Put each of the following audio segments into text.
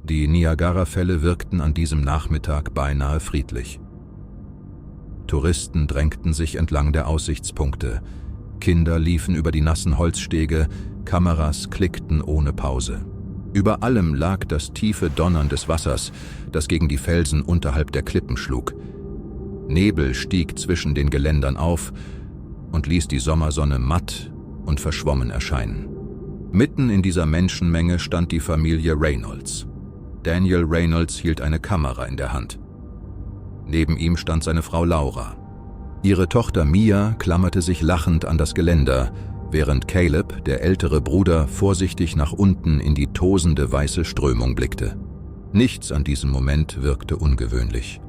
Die Niagara-Fälle wirkten an diesem Nachmittag beinahe friedlich. Touristen drängten sich entlang der Aussichtspunkte. Kinder liefen über die nassen Holzstege, Kameras klickten ohne Pause. Über allem lag das tiefe Donnern des Wassers, das gegen die Felsen unterhalb der Klippen schlug. Nebel stieg zwischen den Geländern auf und ließ die Sommersonne matt und verschwommen erscheinen. Mitten in dieser Menschenmenge stand die Familie Reynolds. Daniel Reynolds hielt eine Kamera in der Hand. Neben ihm stand seine Frau Laura. Ihre Tochter Mia klammerte sich lachend an das Geländer, während Caleb, der ältere Bruder, vorsichtig nach unten in die tosende weiße Strömung blickte. Nichts an diesem Moment wirkte ungewöhnlich.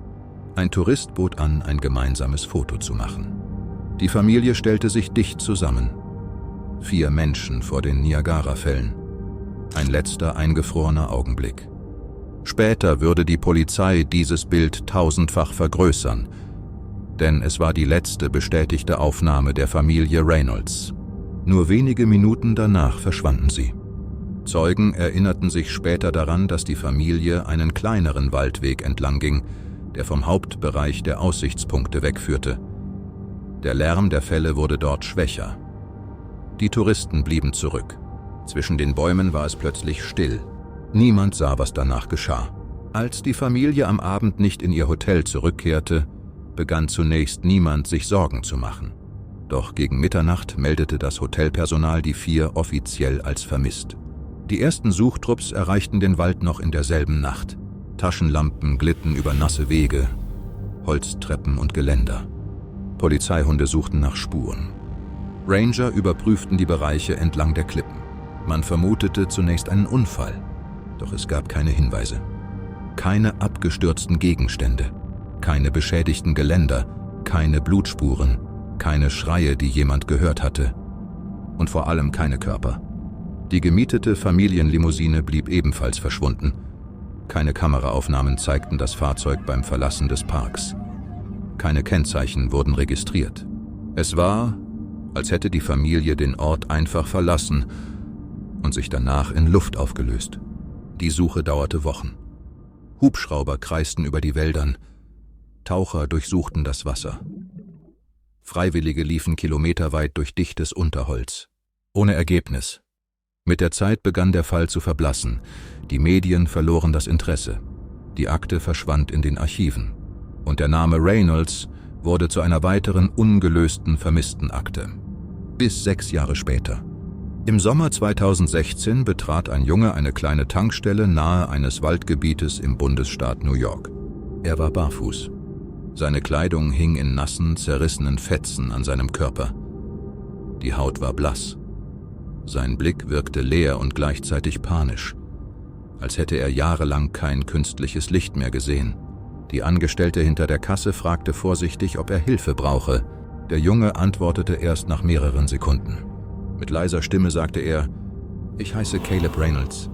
Ein Tourist bot an, ein gemeinsames Foto zu machen. Die Familie stellte sich dicht zusammen. 4 Menschen vor den Niagara-Fällen. Ein letzter eingefrorener Augenblick. Später würde die Polizei dieses Bild tausendfach vergrößern, denn es war die letzte bestätigte Aufnahme der Familie Reynolds. Nur wenige Minuten danach verschwanden sie. Zeugen erinnerten sich später daran, dass die Familie einen kleineren Waldweg entlang ging, der vom Hauptbereich der Aussichtspunkte wegführte. Der Lärm der Fälle wurde dort schwächer. Die Touristen blieben zurück. Zwischen den Bäumen war es plötzlich still. Niemand sah, was danach geschah. Als die Familie am Abend nicht in ihr Hotel zurückkehrte, begann zunächst niemand, sich Sorgen zu machen. Doch gegen Mitternacht meldete das Hotelpersonal die 4 offiziell als vermisst. Die ersten Suchtrupps erreichten den Wald noch in derselben Nacht. Taschenlampen glitten über nasse Wege, Holztreppen und Geländer. Polizeihunde suchten nach Spuren. Ranger überprüften die Bereiche entlang der Klippen. Man vermutete zunächst einen Unfall, doch es gab keine Hinweise. Keine abgestürzten Gegenstände, keine beschädigten Geländer, keine Blutspuren, keine Schreie, die jemand gehört hatte. Und vor allem keine Körper. Die gemietete Familienlimousine blieb ebenfalls verschwunden. Keine Kameraaufnahmen zeigten das Fahrzeug beim Verlassen des Parks. Keine Kennzeichen wurden registriert. Es war, als hätte die Familie den Ort einfach verlassen und sich danach in Luft aufgelöst. Die Suche dauerte Wochen. Hubschrauber kreisten über die Wäldern. Taucher durchsuchten das Wasser. Freiwillige liefen kilometerweit durch dichtes Unterholz. Ohne Ergebnis. Mit der Zeit begann der Fall zu verblassen. Die Medien verloren das Interesse. Die Akte verschwand in den Archiven. Und der Name Reynolds wurde zu einer weiteren ungelösten Vermisstenakte. Bis 6 Jahre später. Im Sommer 2016 betrat ein Junge eine kleine Tankstelle nahe eines Waldgebietes im Bundesstaat New York. Er war barfuß. Seine Kleidung hing in nassen, zerrissenen Fetzen an seinem Körper. Die Haut war blass. Sein Blick wirkte leer und gleichzeitig panisch, als hätte er jahrelang kein künstliches Licht mehr gesehen. Die Angestellte hinter der Kasse fragte vorsichtig, ob er Hilfe brauche. Der Junge antwortete erst nach mehreren Sekunden. Mit leiser Stimme sagte er: „Ich heiße Caleb Reynolds."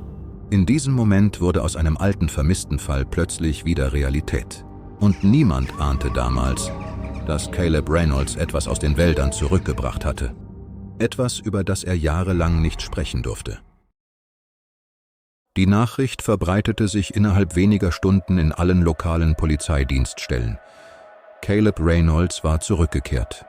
In diesem Moment wurde aus einem alten Vermisstenfall plötzlich wieder Realität. Und niemand ahnte damals, dass Caleb Reynolds etwas aus den Wäldern zurückgebracht hatte. Etwas, über das er jahrelang nicht sprechen durfte. Die Nachricht verbreitete sich innerhalb weniger Stunden in allen lokalen Polizeidienststellen. Caleb Reynolds war zurückgekehrt.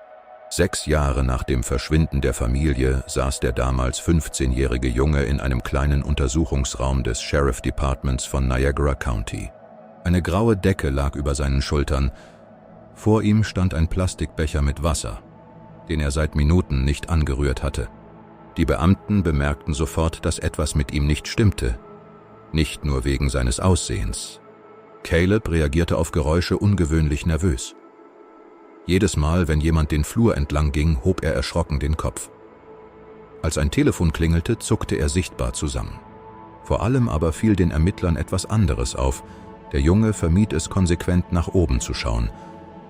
6 Jahre nach dem Verschwinden der Familie saß der damals 15-jährige Junge in einem kleinen Untersuchungsraum des Sheriff Departments von Niagara County. Eine graue Decke lag über seinen Schultern. Vor ihm stand ein Plastikbecher mit Wasser, den er seit Minuten nicht angerührt hatte. Die Beamten bemerkten sofort, dass etwas mit ihm nicht stimmte. Nicht nur wegen seines Aussehens. Caleb reagierte auf Geräusche ungewöhnlich nervös. Jedes Mal, wenn jemand den Flur entlang ging, hob er erschrocken den Kopf. Als ein Telefon klingelte, zuckte er sichtbar zusammen. Vor allem aber fiel den Ermittlern etwas anderes auf. Der Junge vermied es konsequent, nach oben zu schauen.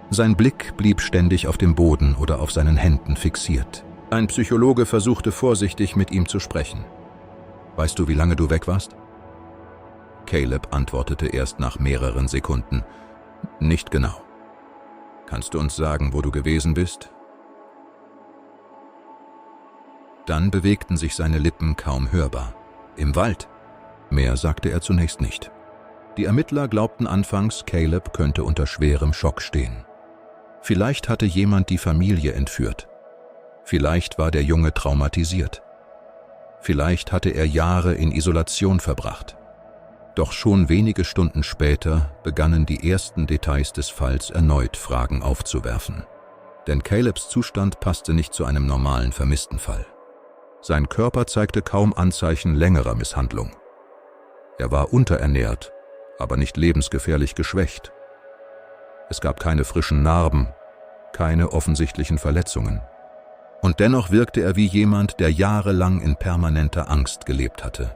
Sein Blick blieb ständig auf dem Boden oder auf seinen Händen fixiert. Ein Psychologe versuchte vorsichtig, mit ihm zu sprechen. „Weißt du, wie lange du weg warst?" Caleb antwortete erst nach mehreren Sekunden: „Nicht genau." „Kannst du uns sagen, wo du gewesen bist?" Dann bewegten sich seine Lippen kaum hörbar. „Im Wald." Mehr sagte er zunächst nicht. Die Ermittler glaubten anfangs, Caleb könnte unter schwerem Schock stehen. Vielleicht hatte jemand die Familie entführt. Vielleicht war der Junge traumatisiert. Vielleicht hatte er Jahre in Isolation verbracht. Doch schon wenige Stunden später begannen die ersten Details des Falls erneut Fragen aufzuwerfen. Denn Calebs Zustand passte nicht zu einem normalen Vermisstenfall. Sein Körper zeigte kaum Anzeichen längerer Misshandlung. Er war unterernährt, aber nicht lebensgefährlich geschwächt. Es gab keine frischen Narben, keine offensichtlichen Verletzungen. Und dennoch wirkte er wie jemand, der jahrelang in permanenter Angst gelebt hatte.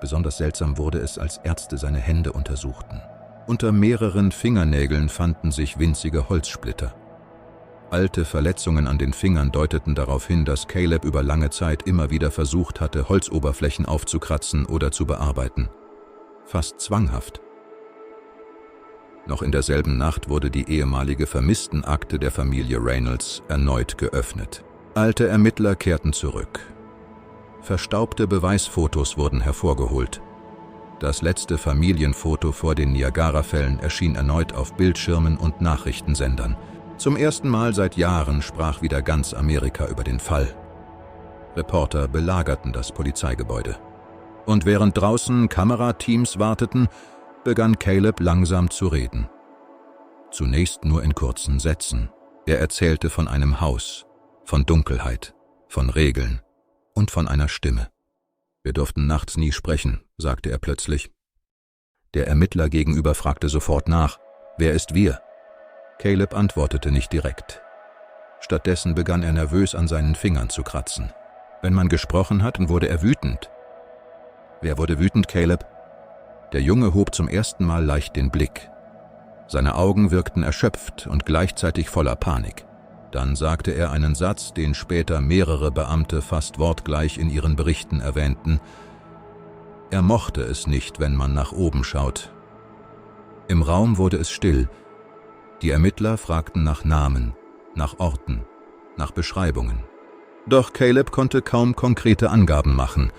Besonders seltsam wurde es, als Ärzte seine Hände untersuchten. Unter mehreren Fingernägeln fanden sich winzige Holzsplitter. Alte Verletzungen an den Fingern deuteten darauf hin, dass Caleb über lange Zeit immer wieder versucht hatte, Holzoberflächen aufzukratzen oder zu bearbeiten. Fast zwanghaft. Noch in derselben Nacht wurde die ehemalige Vermisstenakte der Familie Reynolds erneut geöffnet. Alte Ermittler kehrten zurück. Verstaubte Beweisfotos wurden hervorgeholt. Das letzte Familienfoto vor den Niagara-Fällen erschien erneut auf Bildschirmen und Nachrichtensendern. Zum ersten Mal seit Jahren sprach wieder ganz Amerika über den Fall. Reporter belagerten das Polizeigebäude. Und während draußen Kamerateams warteten, begann Caleb langsam zu reden. Zunächst nur in kurzen Sätzen. Er erzählte von einem Haus, von Dunkelheit, von Regeln und von einer Stimme. »Wir durften nachts nie sprechen«, sagte er plötzlich. Der Ermittler gegenüber fragte sofort nach, »Wer ist wir?« Caleb antwortete nicht direkt. Stattdessen begann er nervös an seinen Fingern zu kratzen. Wenn man gesprochen hat, wurde er wütend. »Wer wurde wütend, Caleb?« Der Junge hob zum ersten Mal leicht den Blick. Seine Augen wirkten erschöpft und gleichzeitig voller Panik. Dann sagte er einen Satz, den später mehrere Beamte fast wortgleich in ihren Berichten erwähnten. Er mochte es nicht, wenn man nach oben schaut. Im Raum wurde es still. Die Ermittler fragten nach Namen, nach Orten, nach Beschreibungen. Doch Caleb konnte kaum konkrete Angaben machen.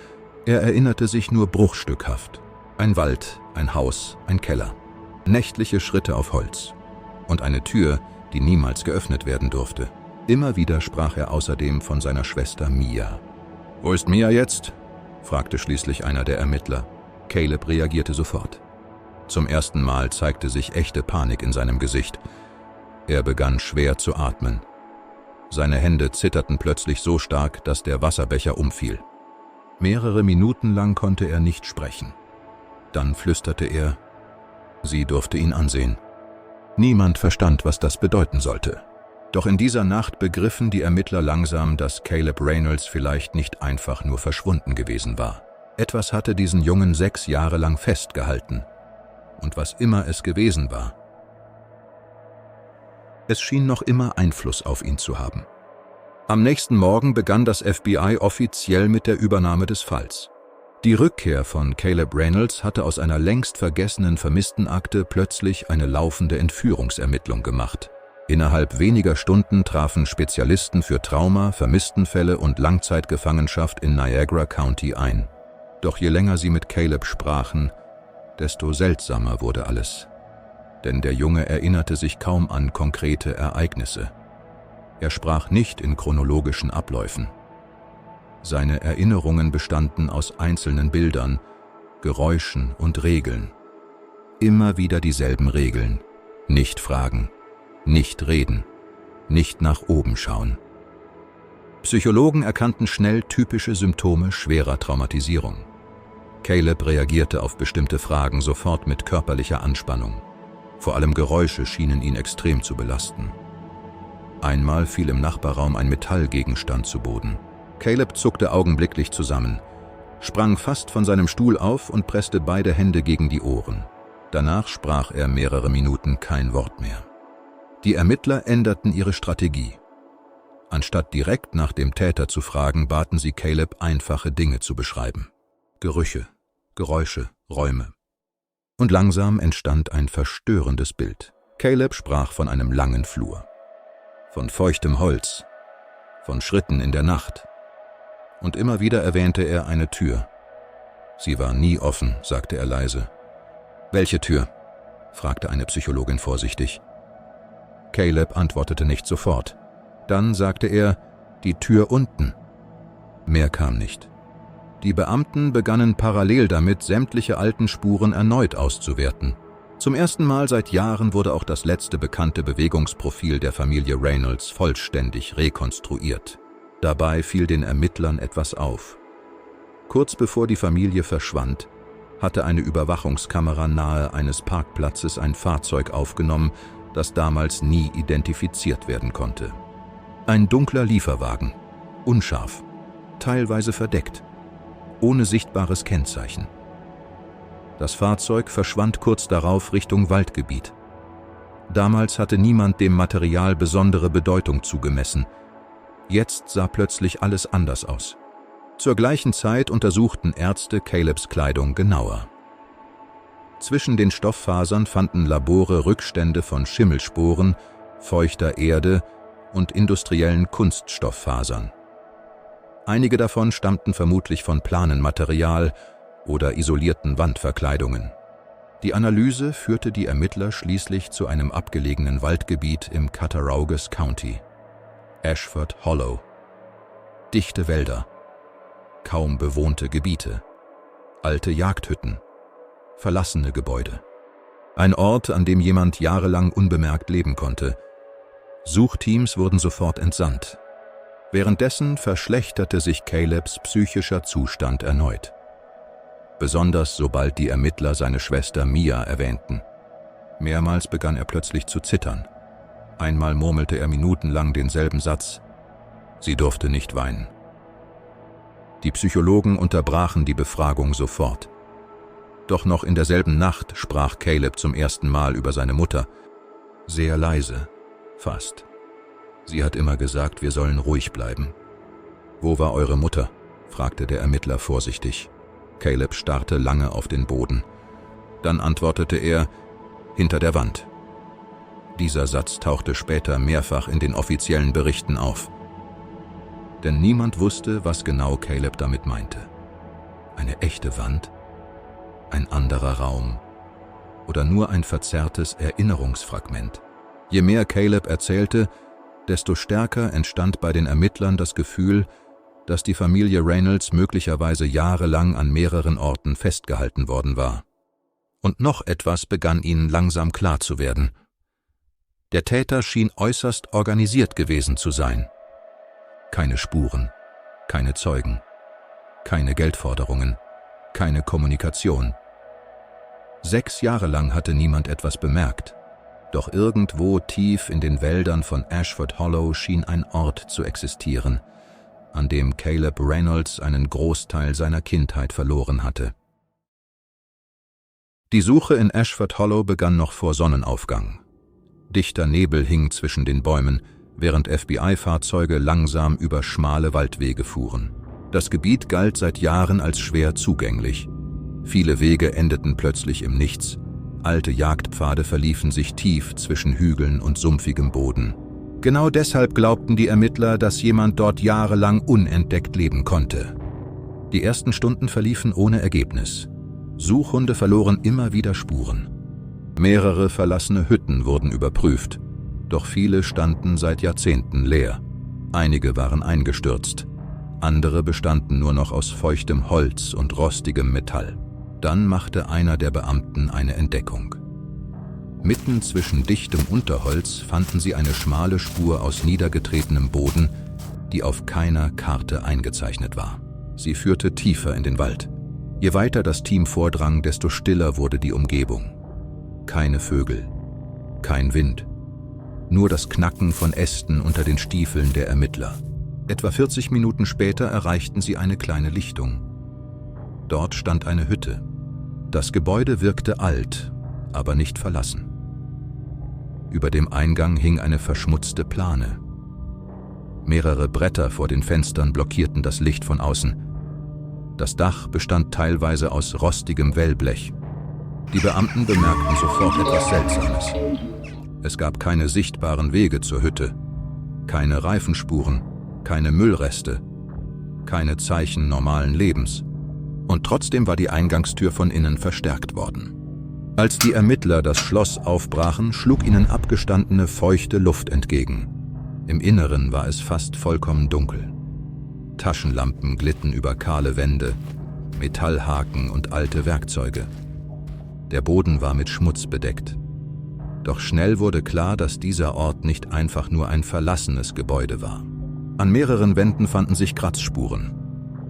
Er erinnerte sich nur bruchstückhaft. Ein Wald, ein Haus, ein Keller. Nächtliche Schritte auf Holz. Und eine Tür, die niemals geöffnet werden durfte. Immer wieder sprach er außerdem von seiner Schwester Mia. »Wo ist Mia jetzt?« fragte schließlich einer der Ermittler. Caleb reagierte sofort. Zum ersten Mal zeigte sich echte Panik in seinem Gesicht. Er begann schwer zu atmen. Seine Hände zitterten plötzlich so stark, dass der Wasserbecher umfiel. Mehrere Minuten lang konnte er nicht sprechen. Dann flüsterte er, sie durfte ihn ansehen. Niemand verstand, was das bedeuten sollte. Doch in dieser Nacht begriffen die Ermittler langsam, dass Caleb Reynolds vielleicht nicht einfach nur verschwunden gewesen war. Etwas hatte diesen Jungen 6 Jahre lang festgehalten. Und was immer es gewesen war, es schien noch immer Einfluss auf ihn zu haben. Am nächsten Morgen begann das FBI offiziell mit der Übernahme des Falls. Die Rückkehr von Caleb Reynolds hatte aus einer längst vergessenen Vermisstenakte plötzlich eine laufende Entführungsermittlung gemacht. Innerhalb weniger Stunden trafen Spezialisten für Trauma, Vermisstenfälle und Langzeitgefangenschaft in Niagara County ein. Doch je länger sie mit Caleb sprachen, desto seltsamer wurde alles. Denn der Junge erinnerte sich kaum an konkrete Ereignisse. Er sprach nicht in chronologischen Abläufen. Seine Erinnerungen bestanden aus einzelnen Bildern, Geräuschen und Regeln. Immer wieder dieselben Regeln. Nicht fragen, nicht reden, nicht nach oben schauen. Psychologen erkannten schnell typische Symptome schwerer Traumatisierung. Caleb reagierte auf bestimmte Fragen sofort mit körperlicher Anspannung. Vor allem Geräusche schienen ihn extrem zu belasten. Einmal fiel im Nachbarraum ein Metallgegenstand zu Boden. Caleb zuckte augenblicklich zusammen, sprang fast von seinem Stuhl auf und presste beide Hände gegen die Ohren. Danach sprach er mehrere Minuten kein Wort mehr. Die Ermittler änderten ihre Strategie. Anstatt direkt nach dem Täter zu fragen, baten sie Caleb, einfache Dinge zu beschreiben. Gerüche, Geräusche, Räume. Und langsam entstand ein verstörendes Bild. Caleb sprach von einem langen Flur, von feuchtem Holz, von Schritten in der Nacht. Und immer wieder erwähnte er eine Tür. Sie war nie offen, sagte er leise. »Welche Tür?« fragte eine Psychologin vorsichtig. Caleb antwortete nicht sofort. Dann sagte er, »Die Tür unten.« Mehr kam nicht. Die Beamten begannen parallel damit, sämtliche alten Spuren erneut auszuwerten. Zum ersten Mal seit Jahren wurde auch das letzte bekannte Bewegungsprofil der Familie Reynolds vollständig rekonstruiert. Dabei fiel den Ermittlern etwas auf. Kurz bevor die Familie verschwand, hatte eine Überwachungskamera nahe eines Parkplatzes ein Fahrzeug aufgenommen, das damals nie identifiziert werden konnte. Ein dunkler Lieferwagen, unscharf, teilweise verdeckt, ohne sichtbares Kennzeichen. Das Fahrzeug verschwand kurz darauf Richtung Waldgebiet. Damals hatte niemand dem Material besondere Bedeutung zugemessen. Jetzt sah plötzlich alles anders aus. Zur gleichen Zeit untersuchten Ärzte Calebs Kleidung genauer. Zwischen den Stofffasern fanden Labore Rückstände von Schimmelsporen, feuchter Erde und industriellen Kunststofffasern. Einige davon stammten vermutlich von Planenmaterial oder isolierten Wandverkleidungen. Die Analyse führte die Ermittler schließlich zu einem abgelegenen Waldgebiet im Cattaraugus County, Ashford Hollow. Dichte Wälder, kaum bewohnte Gebiete, alte Jagdhütten, verlassene Gebäude. Ein Ort, an dem jemand jahrelang unbemerkt leben konnte. Suchteams wurden sofort entsandt. Währenddessen verschlechterte sich Calebs psychischer Zustand erneut. Besonders sobald die Ermittler seine Schwester Mia erwähnten. Mehrmals begann er plötzlich zu zittern. Einmal murmelte er minutenlang denselben Satz: Sie durfte nicht weinen. Die Psychologen unterbrachen die Befragung sofort. Doch noch in derselben Nacht sprach Caleb zum ersten Mal über seine Mutter. Sehr leise, fast. Sie hat immer gesagt, wir sollen ruhig bleiben. »Wo war eure Mutter?« fragte der Ermittler vorsichtig. Caleb starrte lange auf den Boden. Dann antwortete er, »Hinter der Wand.« Dieser Satz tauchte später mehrfach in den offiziellen Berichten auf. Denn niemand wusste, was genau Caleb damit meinte. Eine echte Wand? Ein anderer Raum? Oder nur ein verzerrtes Erinnerungsfragment? Je mehr Caleb erzählte, desto stärker entstand bei den Ermittlern das Gefühl, dass die Familie Reynolds möglicherweise jahrelang an mehreren Orten festgehalten worden war. Und noch etwas begann ihnen langsam klar zu werden. Der Täter schien äußerst organisiert gewesen zu sein. Keine Spuren, keine Zeugen, keine Geldforderungen, keine Kommunikation. 6 Jahre lang hatte niemand etwas bemerkt. Doch irgendwo tief in den Wäldern von Ashford Hollow schien ein Ort zu existieren, an dem Caleb Reynolds einen Großteil seiner Kindheit verloren hatte. Die Suche in Ashford Hollow begann noch vor Sonnenaufgang. Dichter Nebel hing zwischen den Bäumen, während FBI-Fahrzeuge langsam über schmale Waldwege fuhren. Das Gebiet galt seit Jahren als schwer zugänglich. Viele Wege endeten plötzlich im Nichts. Alte Jagdpfade verliefen sich tief zwischen Hügeln und sumpfigem Boden. Genau deshalb glaubten die Ermittler, dass jemand dort jahrelang unentdeckt leben konnte. Die ersten Stunden verliefen ohne Ergebnis. Suchhunde verloren immer wieder Spuren. Mehrere verlassene Hütten wurden überprüft, doch viele standen seit Jahrzehnten leer. Einige waren eingestürzt, andere bestanden nur noch aus feuchtem Holz und rostigem Metall. Dann machte einer der Beamten eine Entdeckung. Mitten zwischen dichtem Unterholz fanden sie eine schmale Spur aus niedergetretenem Boden, die auf keiner Karte eingezeichnet war. Sie führte tiefer in den Wald. Je weiter das Team vordrang, desto stiller wurde die Umgebung. Keine Vögel, kein Wind, nur das Knacken von Ästen unter den Stiefeln der Ermittler. Etwa 40 Minuten später erreichten sie eine kleine Lichtung. Dort stand eine Hütte. Das Gebäude wirkte alt, aber nicht verlassen. Über dem Eingang hing eine verschmutzte Plane. Mehrere Bretter vor den Fenstern blockierten das Licht von außen. Das Dach bestand teilweise aus rostigem Wellblech. Die Beamten bemerkten sofort etwas Seltsames. Es gab keine sichtbaren Wege zur Hütte, keine Reifenspuren, keine Müllreste, keine Zeichen normalen Lebens. Und trotzdem war die Eingangstür von innen verstärkt worden. Als die Ermittler das Schloss aufbrachen, schlug ihnen abgestandene, feuchte Luft entgegen. Im Inneren war es fast vollkommen dunkel. Taschenlampen glitten über kahle Wände, Metallhaken und alte Werkzeuge. Der Boden war mit Schmutz bedeckt. Doch schnell wurde klar, dass dieser Ort nicht einfach nur ein verlassenes Gebäude war. An mehreren Wänden fanden sich Kratzspuren.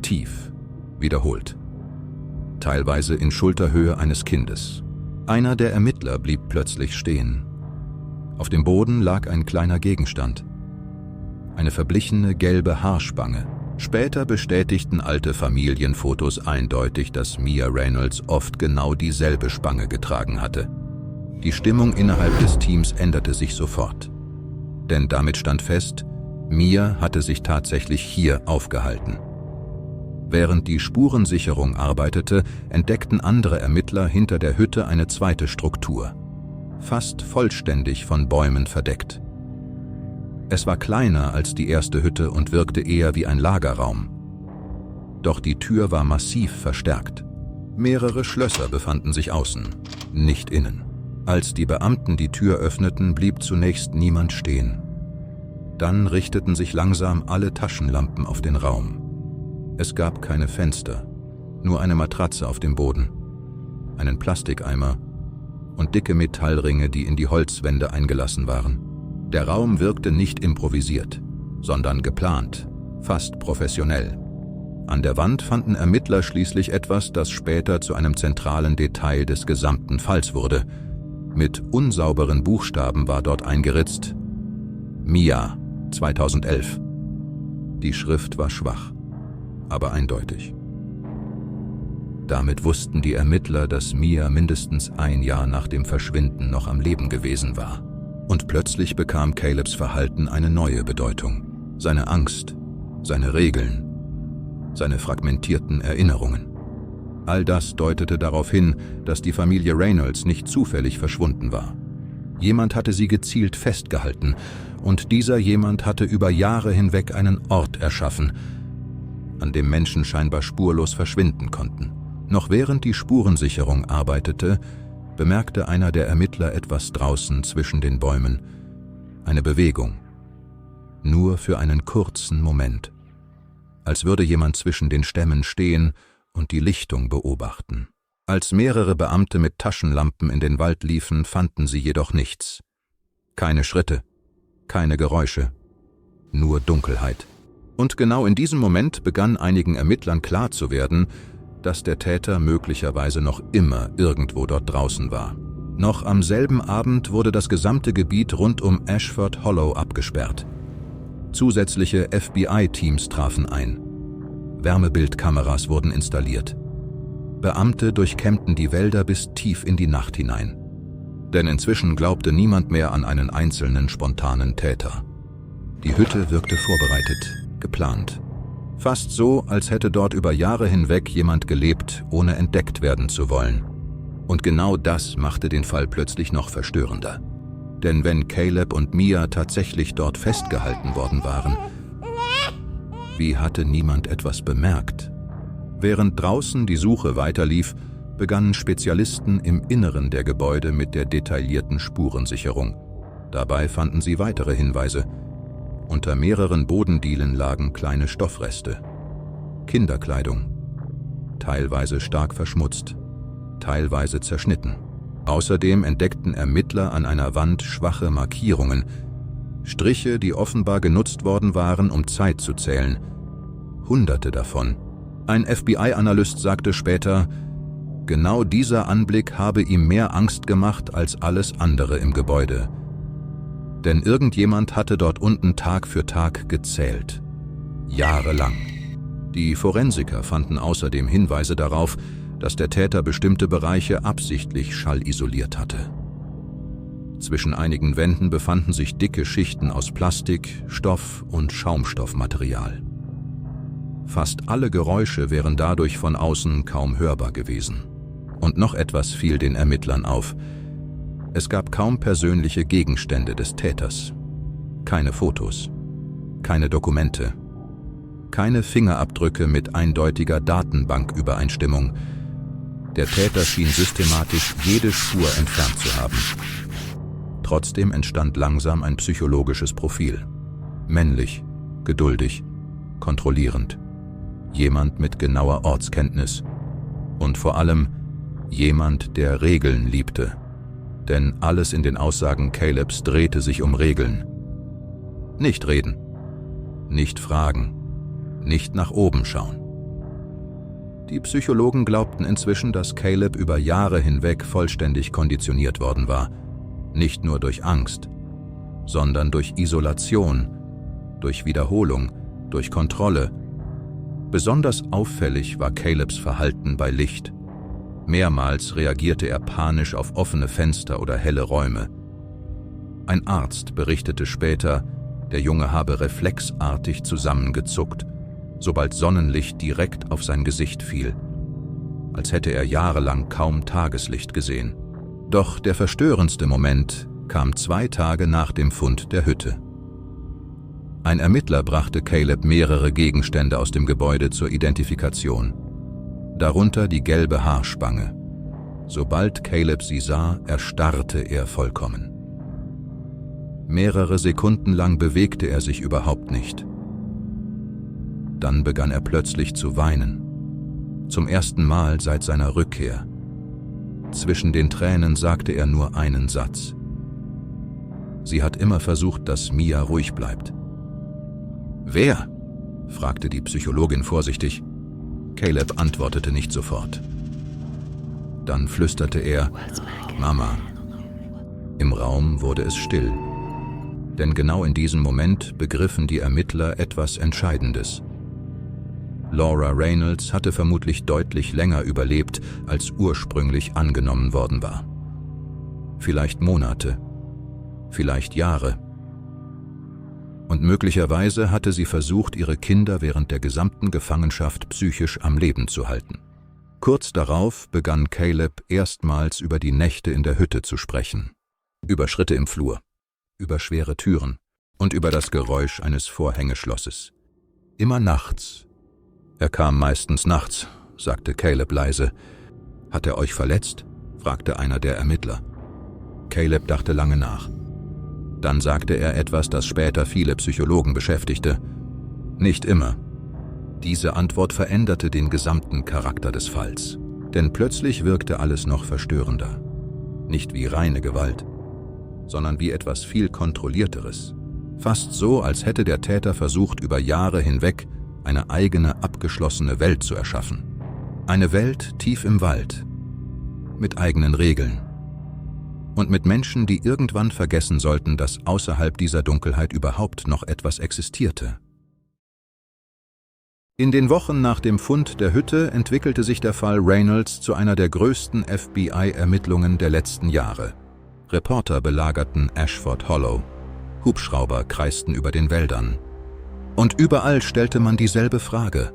Tief, wiederholt. Teilweise in Schulterhöhe eines Kindes. Einer der Ermittler blieb plötzlich stehen. Auf dem Boden lag ein kleiner Gegenstand. Eine verblichene gelbe Haarspange. Später bestätigten alte Familienfotos eindeutig, dass Mia Reynolds oft genau dieselbe Spange getragen hatte. Die Stimmung innerhalb des Teams änderte sich sofort. Denn damit stand fest, Mia hatte sich tatsächlich hier aufgehalten. Während die Spurensicherung arbeitete, entdeckten andere Ermittler hinter der Hütte eine zweite Struktur. Fast vollständig von Bäumen verdeckt. Es war kleiner als die erste Hütte und wirkte eher wie ein Lagerraum. Doch die Tür war massiv verstärkt. Mehrere Schlösser befanden sich außen, nicht innen. Als die Beamten die Tür öffneten, blieb zunächst niemand stehen. Dann richteten sich langsam alle Taschenlampen auf den Raum. Es gab keine Fenster, nur eine Matratze auf dem Boden, einen Plastikeimer und dicke Metallringe, die in die Holzwände eingelassen waren. Der Raum wirkte nicht improvisiert, sondern geplant, fast professionell. An der Wand fanden Ermittler schließlich etwas, das später zu einem zentralen Detail des gesamten Falls wurde. Mit unsauberen Buchstaben war dort eingeritzt: Mia, 2011. Die Schrift war schwach, aber eindeutig. Damit wussten die Ermittler, dass Mia mindestens ein Jahr nach dem Verschwinden noch am Leben gewesen war. Und plötzlich bekam Calebs Verhalten eine neue Bedeutung. Seine Angst, seine Regeln, seine fragmentierten Erinnerungen. All das deutete darauf hin, dass die Familie Reynolds nicht zufällig verschwunden war. Jemand hatte sie gezielt festgehalten, und dieser jemand hatte über Jahre hinweg einen Ort erschaffen, an dem Menschen scheinbar spurlos verschwinden konnten. Noch während die Spurensicherung arbeitete, bemerkte einer der Ermittler etwas draußen zwischen den Bäumen. Eine Bewegung. Nur für einen kurzen Moment. Als würde jemand zwischen den Stämmen stehen und die Lichtung beobachten. Als mehrere Beamte mit Taschenlampen in den Wald liefen, fanden sie jedoch nichts. Keine Schritte, keine Geräusche, nur Dunkelheit. Und genau in diesem Moment begann einigen Ermittlern klar zu werden, dass der Täter möglicherweise noch immer irgendwo dort draußen war. Noch am selben Abend wurde das gesamte Gebiet rund um Ashford Hollow abgesperrt. Zusätzliche FBI-Teams trafen ein. Wärmebildkameras wurden installiert. Beamte durchkämmten die Wälder bis tief in die Nacht hinein. Denn inzwischen glaubte niemand mehr an einen einzelnen spontanen Täter. Die Hütte wirkte vorbereitet, geplant. Fast so, als hätte dort über Jahre hinweg jemand gelebt, ohne entdeckt werden zu wollen. Und genau das machte den Fall plötzlich noch verstörender. Denn wenn Caleb und Mia tatsächlich dort festgehalten worden waren, wie hatte niemand etwas bemerkt? Während draußen die Suche weiterlief, begannen Spezialisten im Inneren der Gebäude mit der detaillierten Spurensicherung. Dabei fanden sie weitere Hinweise. Unter mehreren Bodendielen lagen kleine Stoffreste. Kinderkleidung. Teilweise stark verschmutzt, teilweise zerschnitten. Außerdem entdeckten Ermittler an einer Wand schwache Markierungen, Striche, die offenbar genutzt worden waren, um Zeit zu zählen. Hunderte davon. Ein FBI-Analyst sagte später, genau dieser Anblick habe ihm mehr Angst gemacht als alles andere im Gebäude. Denn irgendjemand hatte dort unten Tag für Tag gezählt. Jahrelang. Die Forensiker fanden außerdem Hinweise darauf, dass der Täter bestimmte Bereiche absichtlich schallisoliert hatte. Zwischen einigen Wänden befanden sich dicke Schichten aus Plastik, Stoff und Schaumstoffmaterial. Fast alle Geräusche wären dadurch von außen kaum hörbar gewesen. Und noch etwas fiel den Ermittlern auf. Es gab kaum persönliche Gegenstände des Täters. Keine Fotos, keine Dokumente, keine Fingerabdrücke mit eindeutiger Datenbankübereinstimmung. Der Täter schien systematisch jede Spur entfernt zu haben. Trotzdem entstand langsam ein psychologisches Profil. Männlich, geduldig, kontrollierend. Jemand mit genauer Ortskenntnis. Und vor allem jemand, der Regeln liebte. Denn alles in den Aussagen Calebs drehte sich um Regeln. Nicht reden, nicht fragen, nicht nach oben schauen. Die Psychologen glaubten inzwischen, dass Caleb über Jahre hinweg vollständig konditioniert worden war. Nicht nur durch Angst, sondern durch Isolation, durch Wiederholung, durch Kontrolle. Besonders auffällig war Calebs Verhalten bei Licht. Mehrmals reagierte er panisch auf offene Fenster oder helle Räume. Ein Arzt berichtete später, der Junge habe reflexartig zusammengezuckt, sobald Sonnenlicht direkt auf sein Gesicht fiel, als hätte er jahrelang kaum Tageslicht gesehen. Doch der verstörendste Moment kam 2 Tage nach dem Fund der Hütte. Ein Ermittler brachte Caleb mehrere Gegenstände aus dem Gebäude zur Identifikation. Darunter die gelbe Haarspange. Sobald Caleb sie sah, erstarrte er vollkommen. Mehrere Sekunden lang bewegte er sich überhaupt nicht. Dann begann er plötzlich zu weinen. Zum ersten Mal seit seiner Rückkehr. Zwischen den Tränen sagte er nur einen Satz. Sie hat immer versucht, dass Mia ruhig bleibt. »Wer?« fragte die Psychologin vorsichtig. Caleb antwortete nicht sofort. Dann flüsterte er, »Mama.« Im Raum wurde es still. Denn genau in diesem Moment begriffen die Ermittler etwas Entscheidendes. Laura Reynolds hatte vermutlich deutlich länger überlebt, als ursprünglich angenommen worden war. Vielleicht Monate, vielleicht Jahre. Und möglicherweise hatte sie versucht, ihre Kinder während der gesamten Gefangenschaft psychisch am Leben zu halten. Kurz darauf begann Caleb erstmals über die Nächte in der Hütte zu sprechen. Über Schritte im Flur, über schwere Türen und über das Geräusch eines Vorhängeschlosses. Immer nachts. Er kam meistens nachts, sagte Caleb leise. »Hat er euch verletzt?« fragte einer der Ermittler. Caleb dachte lange nach. Dann sagte er etwas, das später viele Psychologen beschäftigte. Nicht immer. Diese Antwort veränderte den gesamten Charakter des Falls. Denn plötzlich wirkte alles noch verstörender. Nicht wie reine Gewalt, sondern wie etwas viel Kontrollierteres. Fast so, als hätte der Täter versucht, über Jahre hinweg eine eigene, abgeschlossene Welt zu erschaffen. Eine Welt tief im Wald, mit eigenen Regeln. Und mit Menschen, die irgendwann vergessen sollten, dass außerhalb dieser Dunkelheit überhaupt noch etwas existierte. In den Wochen nach dem Fund der Hütte entwickelte sich der Fall Reynolds zu einer der größten FBI-Ermittlungen der letzten Jahre. Reporter belagerten Ashford Hollow. Hubschrauber kreisten über den Wäldern. Und überall stellte man dieselbe Frage.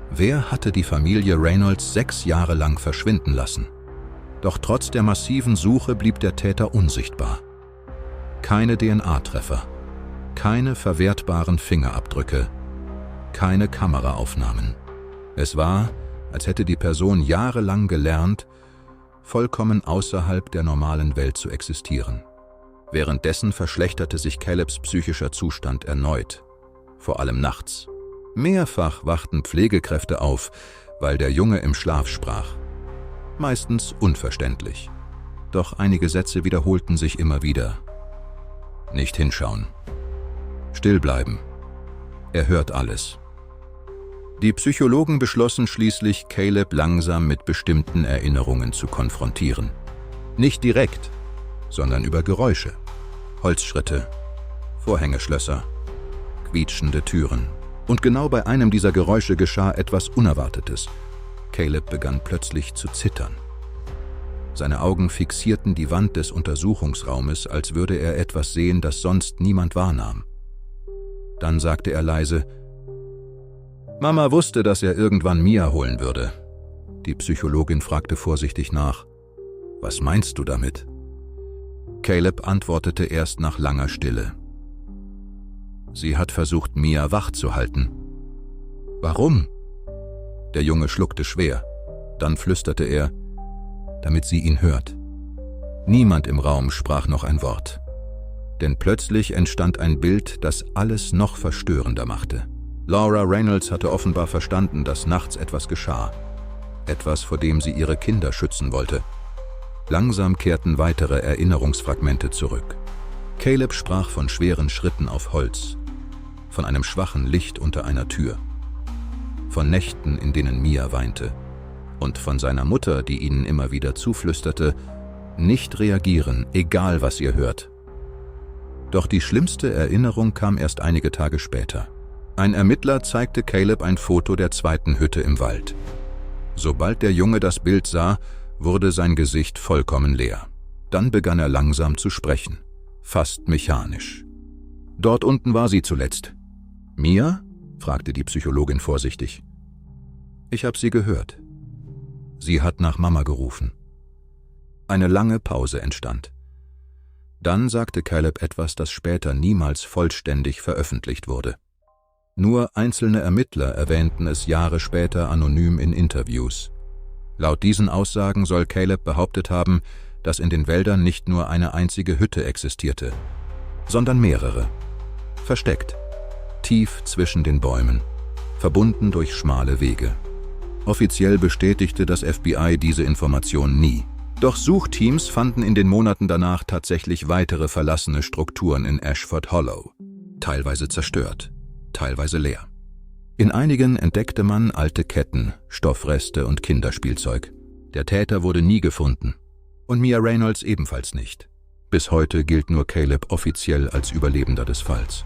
Wer hatte die Familie Reynolds 6 Jahre lang verschwinden lassen? Doch trotz der massiven Suche blieb der Täter unsichtbar. Keine DNA-Treffer, keine verwertbaren Fingerabdrücke, keine Kameraaufnahmen. Es war, als hätte die Person jahrelang gelernt, vollkommen außerhalb der normalen Welt zu existieren. Währenddessen verschlechterte sich Calebs psychischer Zustand erneut. Vor allem nachts. Mehrfach wachten Pflegekräfte auf, weil der Junge im Schlaf sprach. Meistens unverständlich. Doch einige Sätze wiederholten sich immer wieder. Nicht hinschauen. Still bleiben. Er hört alles. Die Psychologen beschlossen schließlich, Caleb langsam mit bestimmten Erinnerungen zu konfrontieren. Nicht direkt, sondern über Geräusche. Holzschritte, Vorhängeschlösser, quietschende Türen. Und genau bei einem dieser Geräusche geschah etwas Unerwartetes. Caleb begann plötzlich zu zittern. Seine Augen fixierten die Wand des Untersuchungsraumes, als würde er etwas sehen, das sonst niemand wahrnahm. Dann sagte er leise, »Mama wusste, dass er irgendwann Mia holen würde.« Die Psychologin fragte vorsichtig nach, »Was meinst du damit?« Caleb antwortete erst nach langer Stille. Sie hat versucht, Mia wach zu halten. Warum? Der Junge schluckte schwer. Dann flüsterte er, damit sie ihn hört. Niemand im Raum sprach noch ein Wort. Denn plötzlich entstand ein Bild, das alles noch verstörender machte. Laura Reynolds hatte offenbar verstanden, dass nachts etwas geschah. Etwas, vor dem sie ihre Kinder schützen wollte. Langsam kehrten weitere Erinnerungsfragmente zurück. Caleb sprach von schweren Schritten auf Holz, von einem schwachen Licht unter einer Tür, von Nächten, in denen Mia weinte, und von seiner Mutter, die ihnen immer wieder zuflüsterte, nicht reagieren, egal was ihr hört. Doch die schlimmste Erinnerung kam erst einige Tage später. Ein Ermittler zeigte Caleb ein Foto der zweiten Hütte im Wald. Sobald der Junge das Bild sah, wurde sein Gesicht vollkommen leer. Dann begann er langsam zu sprechen, fast mechanisch. Dort unten war sie zuletzt. Mia? Fragte die Psychologin vorsichtig. Ich habe sie gehört. Sie hat nach Mama gerufen. Eine lange Pause entstand. Dann sagte Caleb etwas, das später niemals vollständig veröffentlicht wurde. Nur einzelne Ermittler erwähnten es Jahre später anonym in Interviews. Laut diesen Aussagen soll Caleb behauptet haben, dass in den Wäldern nicht nur eine einzige Hütte existierte, sondern mehrere. Versteckt, tief zwischen den Bäumen, verbunden durch schmale Wege. Offiziell bestätigte das FBI diese Information nie. Doch Suchteams fanden in den Monaten danach tatsächlich weitere verlassene Strukturen in Ashford Hollow, teilweise zerstört, teilweise leer. In einigen entdeckte man alte Ketten, Stoffreste und Kinderspielzeug. Der Täter wurde nie gefunden. Und Mia Reynolds ebenfalls nicht. Bis heute gilt nur Caleb offiziell als Überlebender des Falls.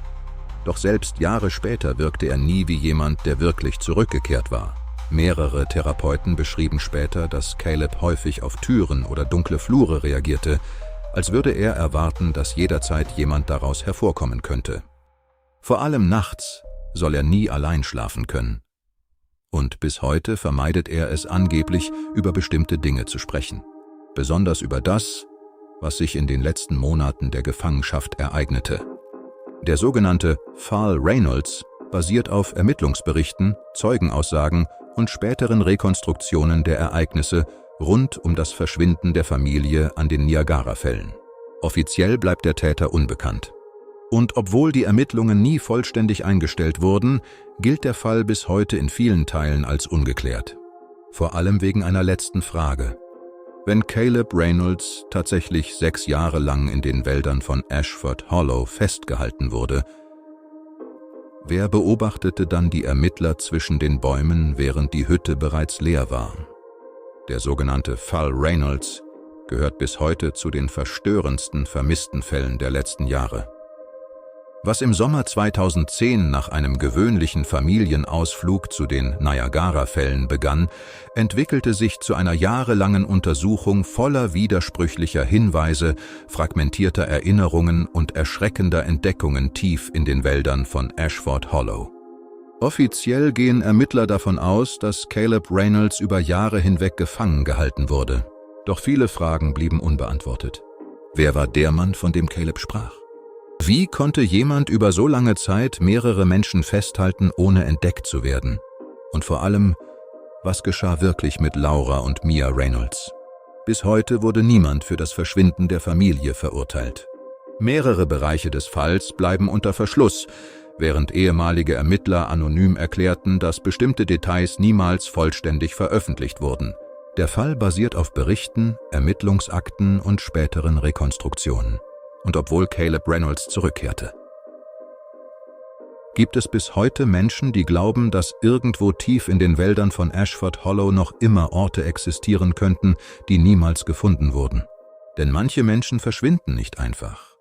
Doch selbst Jahre später wirkte er nie wie jemand, der wirklich zurückgekehrt war. Mehrere Therapeuten beschrieben später, dass Caleb häufig auf Türen oder dunkle Flure reagierte, als würde er erwarten, dass jederzeit jemand daraus hervorkommen könnte. Vor allem nachts soll er nie allein schlafen können. Und bis heute vermeidet er es angeblich, über bestimmte Dinge zu sprechen. Besonders über das, was sich in den letzten Monaten der Gefangenschaft ereignete. Der sogenannte Fall Reynolds basiert auf Ermittlungsberichten, Zeugenaussagen und späteren Rekonstruktionen der Ereignisse rund um das Verschwinden der Familie an den Niagara-Fällen. Offiziell bleibt der Täter unbekannt. Und obwohl die Ermittlungen nie vollständig eingestellt wurden, gilt der Fall bis heute in vielen Teilen als ungeklärt. Vor allem wegen einer letzten Frage. Wenn Caleb Reynolds tatsächlich 6 Jahre lang in den Wäldern von Ashford Hollow festgehalten wurde, wer beobachtete dann die Ermittler zwischen den Bäumen, während die Hütte bereits leer war? Der sogenannte Fall Reynolds gehört bis heute zu den verstörendsten vermissten Fällen der letzten Jahre. Was im Sommer 2010 nach einem gewöhnlichen Familienausflug zu den Niagara-Fällen begann, entwickelte sich zu einer jahrelangen Untersuchung voller widersprüchlicher Hinweise, fragmentierter Erinnerungen und erschreckender Entdeckungen tief in den Wäldern von Ashford Hollow. Offiziell gehen Ermittler davon aus, dass Caleb Reynolds über Jahre hinweg gefangen gehalten wurde. Doch viele Fragen blieben unbeantwortet. Wer war der Mann, von dem Caleb sprach? Wie konnte jemand über so lange Zeit mehrere Menschen festhalten, ohne entdeckt zu werden? Und vor allem, was geschah wirklich mit Laura und Mia Reynolds? Bis heute wurde niemand für das Verschwinden der Familie verurteilt. Mehrere Bereiche des Falls bleiben unter Verschluss, während ehemalige Ermittler anonym erklärten, dass bestimmte Details niemals vollständig veröffentlicht wurden. Der Fall basiert auf Berichten, Ermittlungsakten und späteren Rekonstruktionen. Und obwohl Caleb Reynolds zurückkehrte, gibt es bis heute Menschen, die glauben, dass irgendwo tief in den Wäldern von Ashford Hollow noch immer Orte existieren könnten, die niemals gefunden wurden. Denn manche Menschen verschwinden nicht einfach.